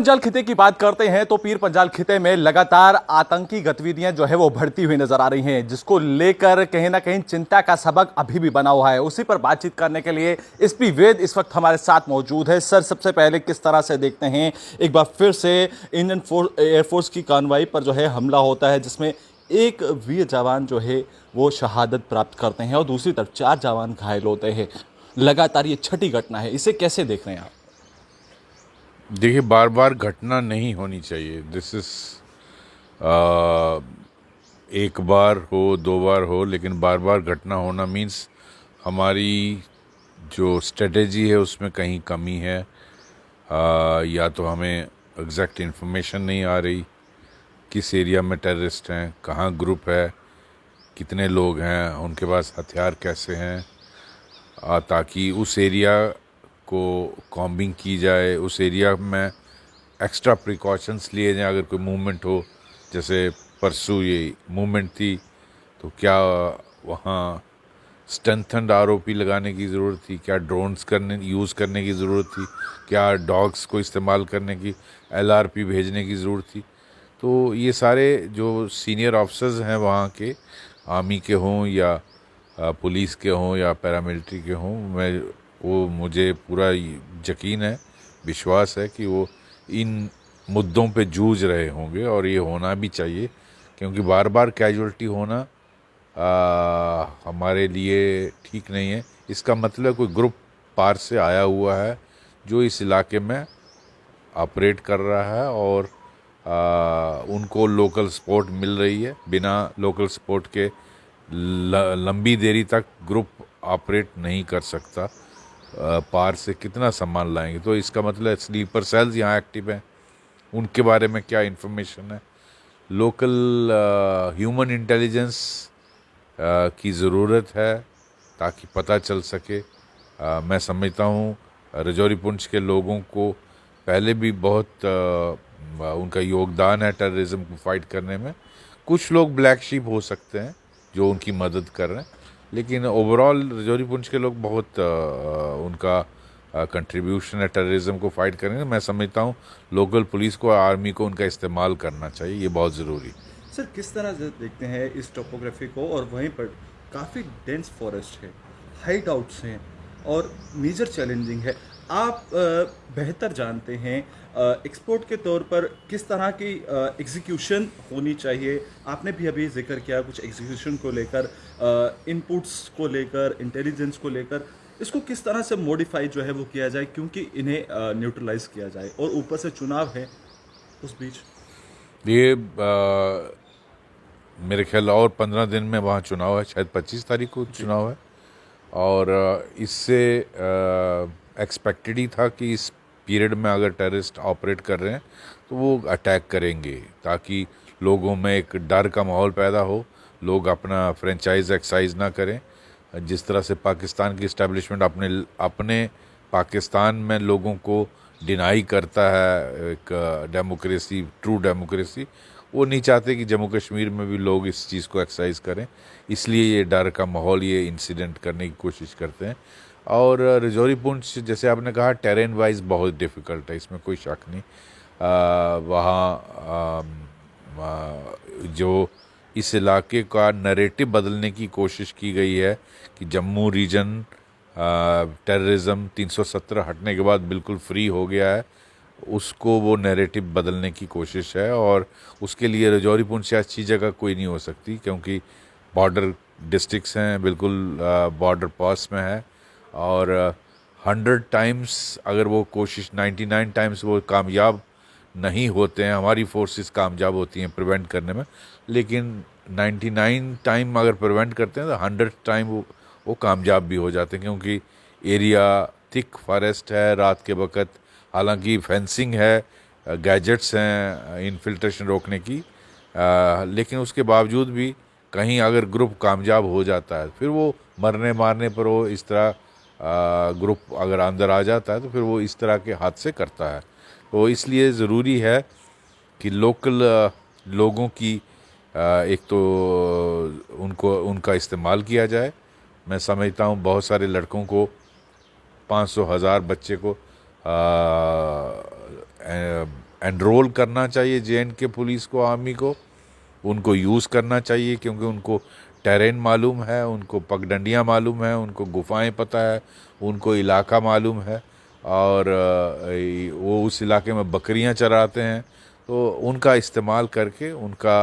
पंजाल खिते की बात करते हैं तो पीर पंजाल खिते में लगातार आतंकी गतिविधियां जो है वो बढ़ती हुई नजर आ रही हैं, जिसको लेकर कहीं ना कहीं चिंता का सबक अभी भी बना हुआ है। उसी पर बातचीत करने के लिए एसपी वेद इस वक्त हमारे साथ मौजूद है। सर, सबसे पहले किस तरह से देखते हैं एक बार फिर से इंडियन एयरफोर्स की कानवाई पर जो है हमला होता है, जिसमें एक वीर जवान जो है वो शहादत प्राप्त करते हैं और दूसरी तरफ 4 जवान घायल होते हैं। लगातार ये छठी घटना है, इसे कैसे देख रहे हैं आप? देखिए, बार बार घटना नहीं होनी चाहिए। दिस इज़ एक बार हो, दो बार हो, लेकिन बार बार घटना होना मीन्स हमारी जो स्ट्रेटेजी है उसमें कहीं कमी है। या तो हमें एग्जैक्ट इन्फॉर्मेशन नहीं आ रही, किस एरिया में टेररिस्ट हैं, कहाँ ग्रुप है, कितने लोग हैं, उनके पास हथियार कैसे हैं, ताकि उस एरिया को कॉम्बिंग की जाए, उस एरिया में एक्स्ट्रा प्रिकॉशंस लिए जाएं। अगर कोई मूवमेंट हो, जैसे परसों ये मूवमेंट थी, तो क्या वहाँ स्ट्रेंथन्ड आरओपी लगाने की ज़रूरत थी, क्या ड्रोन्स यूज़ करने की ज़रूरत थी, क्या डॉग्स को इस्तेमाल करने की, एलआरपी भेजने की ज़रूरत थी। तो ये सारे जो सीनियर ऑफिसर्स हैं वहाँ के, आर्मी के हों या पुलिस के हों या पैरामिलिट्री के हों, मुझे पूरा यकीन है, विश्वास है कि वो इन मुद्दों पे जूझ रहे होंगे, और ये होना भी चाहिए, क्योंकि बार बार कैजुअल्टी होना हमारे लिए ठीक नहीं है। इसका मतलब कोई ग्रुप पार से आया हुआ है जो इस इलाके में ऑपरेट कर रहा है, और उनको लोकल सपोर्ट मिल रही है। बिना लोकल सपोर्ट के लंबी देरी तक ग्रुप ऑपरेट नहीं कर सकता। पार से कितना सामान लाएंगे? तो इसका मतलब स्लीपर सेल्स यहाँ एक्टिव हैं, उनके बारे में क्या इन्फॉर्मेशन है, लोकल ह्यूमन इंटेलिजेंस की ज़रूरत है ताकि पता चल सके। मैं समझता हूँ राजौरी पुंछ के लोगों को पहले भी बहुत उनका योगदान है टेररिज्म को फाइट करने में। कुछ लोग ब्लैक शीप हो सकते हैं जो उनकी मदद कर रहे हैं, लेकिन ओवरऑल राजौरी पुंछ के लोग बहुत उनका कंट्रीब्यूशन है टेररिज्म को फाइट करने में। मैं समझता हूँ लोकल पुलिस को, आर्मी को उनका इस्तेमाल करना चाहिए, ये बहुत ज़रूरी। सर, किस तरह से देखते हैं इस टोपोग्राफी को? और वहीं पर काफ़ी डेंस फॉरेस्ट है, हाइट आउट्स हैं और मेजर चैलेंजिंग है। आप बेहतर जानते हैं एक्सपोर्ट के तौर पर किस तरह की एग्जीक्यूशन होनी चाहिए। आपने भी अभी जिक्र किया कुछ एग्जीक्यूशन को लेकर, इनपुट्स को लेकर, इंटेलिजेंस को लेकर, इसको किस तरह से मॉडिफाई जो है वो किया जाए, क्योंकि इन्हें न्यूट्रलाइज किया जाए और ऊपर से चुनाव है उस बीच। ये मेरे ख्याल और 15 दिन में वहाँ चुनाव है, शायद 25 तारीख को चुनाव है, और इससे एक्सपेक्टेड ही था कि इस पीरियड में अगर टेररिस्ट ऑपरेट कर रहे हैं तो वो अटैक करेंगे, ताकि लोगों में एक डर का माहौल पैदा हो, लोग अपना फ्रेंचाइज एक्सरसाइज ना करें। जिस तरह से पाकिस्तान की इस्टेब्लिशमेंट अपने पाकिस्तान में लोगों को डिनाई करता है एक डेमोक्रेसी, ट्रू डेमोक्रेसी, वो नहीं चाहते कि जम्मू कश्मीर में भी लोग इस चीज़ को एक्सरसाइज करें। इसलिए ये डर का माहौल, ये इंसिडेंट करने की कोशिश करते हैं। और राजौरी पुंछ, जैसे आपने कहा, टेरेन वाइज बहुत डिफ़िकल्ट है, इसमें कोई शक नहीं। वहाँ जो इस इलाके का नरेटिव बदलने की कोशिश की गई है कि जम्मू रीजन टेररिज्म 317 हटने के बाद बिल्कुल फ्री हो गया है, उसको वो नैरेटिव बदलने की कोशिश है। और उसके लिए राजौरी पुंछ से अच्छी जगह कोई नहीं हो सकती, क्योंकि बॉर्डर डिस्ट्रिक्ट्स हैं, बिल्कुल बॉर्डर पास में है। और 100 टाइम्स अगर वो कोशिश, 99 टाइम्स वो कामयाब नहीं होते हैं, हमारी फोर्सेस कामयाब होती हैं प्रिवेंट करने में, लेकिन 99 टाइम अगर प्रिवेंट करते हैं तो 100 टाइम वो कामयाब भी हो जाते हैं, क्योंकि एरिया थिक फॉरेस्ट है रात के वक्त। हालांकि फेंसिंग है, गैजेट्स हैं इन्फिल्ट्रेशन रोकने की, लेकिन उसके बावजूद भी कहीं अगर ग्रुप कामयाब हो जाता है, फिर वो मरने मारने पर वो इस तरह ग्रुप अगर अंदर आ जाता है तो फिर वो इस तरह के हादसे करता है। तो इसलिए ज़रूरी है कि लोकल लोगों की एक तो उनका इस्तेमाल किया जाए। मैं समझता हूँ बहुत सारे लड़कों को, 500,000 बच्चे को एनरोल करना चाहिए JNK पुलिस को, आर्मी को, उनको यूज़ करना चाहिए क्योंकि उनको टेरेन मालूम है, उनको पगडंडियाँ मालूम है, उनको गुफाएं पता है, उनको इलाका मालूम है और वो उस इलाके में बकरियां चराते हैं। तो उनका इस्तेमाल करके उनका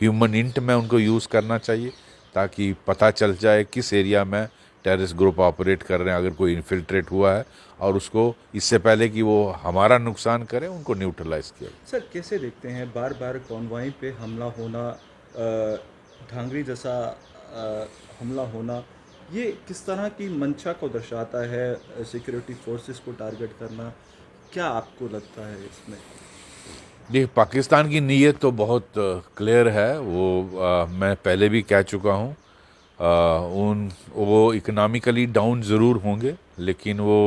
ह्यूमन इंट में उनको यूज़ करना चाहिए ताकि पता चल जाए किस एरिया में टेररिस्ट ग्रुप ऑपरेट कर रहे हैं, अगर कोई इन्फिल्ट्रेट हुआ है, और उसको इससे पहले कि वो हमारा नुकसान करें उनको न्यूट्रलाइज किया। सर कैसे देखते हैं बार बार कॉन्वॉय पे हमला होना, ढांगरी जैसा हमला होना, ये किस तरह की मंशा को दर्शाता है, सिक्योरिटी फोर्सेस को टारगेट करना, क्या आपको लगता है इसमें? देखिए, पाकिस्तान की नीयत तो बहुत क्लियर है, वो मैं पहले भी कह चुका हूँ। वो इकोनॉमिकली डाउन ज़रूर होंगे लेकिन वो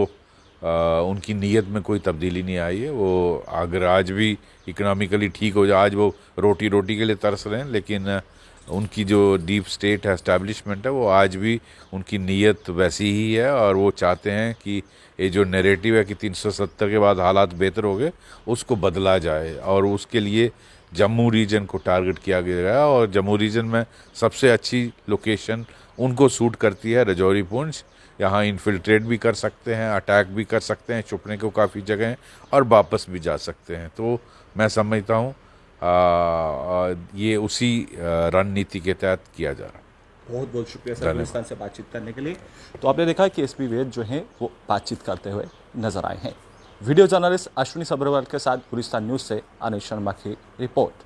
उनकी नीयत में कोई तब्दीली नहीं आई है। वो अगर आज भी इकोनॉमिकली ठीक हो जाए, आज वो रोटी रोटी के लिए तरस रहे हैं, लेकिन उनकी जो डीप स्टेट है, एस्टैब्लिशमेंट है, वो आज भी उनकी नीयत वैसी ही है और वो चाहते हैं कि ये जो नैरेटिव है कि 370 के बाद हालात बेहतर हो गए, उसको बदला जाए और उसके लिए जम्मू रीजन को टारगेट किया गया है। और जम्मू रीजन में सबसे अच्छी लोकेशन उनको सूट करती है रजौरी पुंछ। यहाँ इन्फिल्ट्रेट भी कर सकते हैं, अटैक भी कर सकते हैं, छुपने को काफ़ी जगह हैं और वापस भी जा सकते हैं। तो मैं समझता हूँ ये उसी रणनीति के तहत किया जा रहा है। बहुत बहुत शुक्रिया सर गुलिस्तान से बातचीत करने के लिए। तो आपने देखा कि एसपी वैद जो हैं वो बातचीत करते हुए नजर आए हैं। वीडियो जर्नलिस्ट अश्विनी सब्रवाल के साथ गुलिस्तान न्यूज़ से अनिल शर्मा की रिपोर्ट।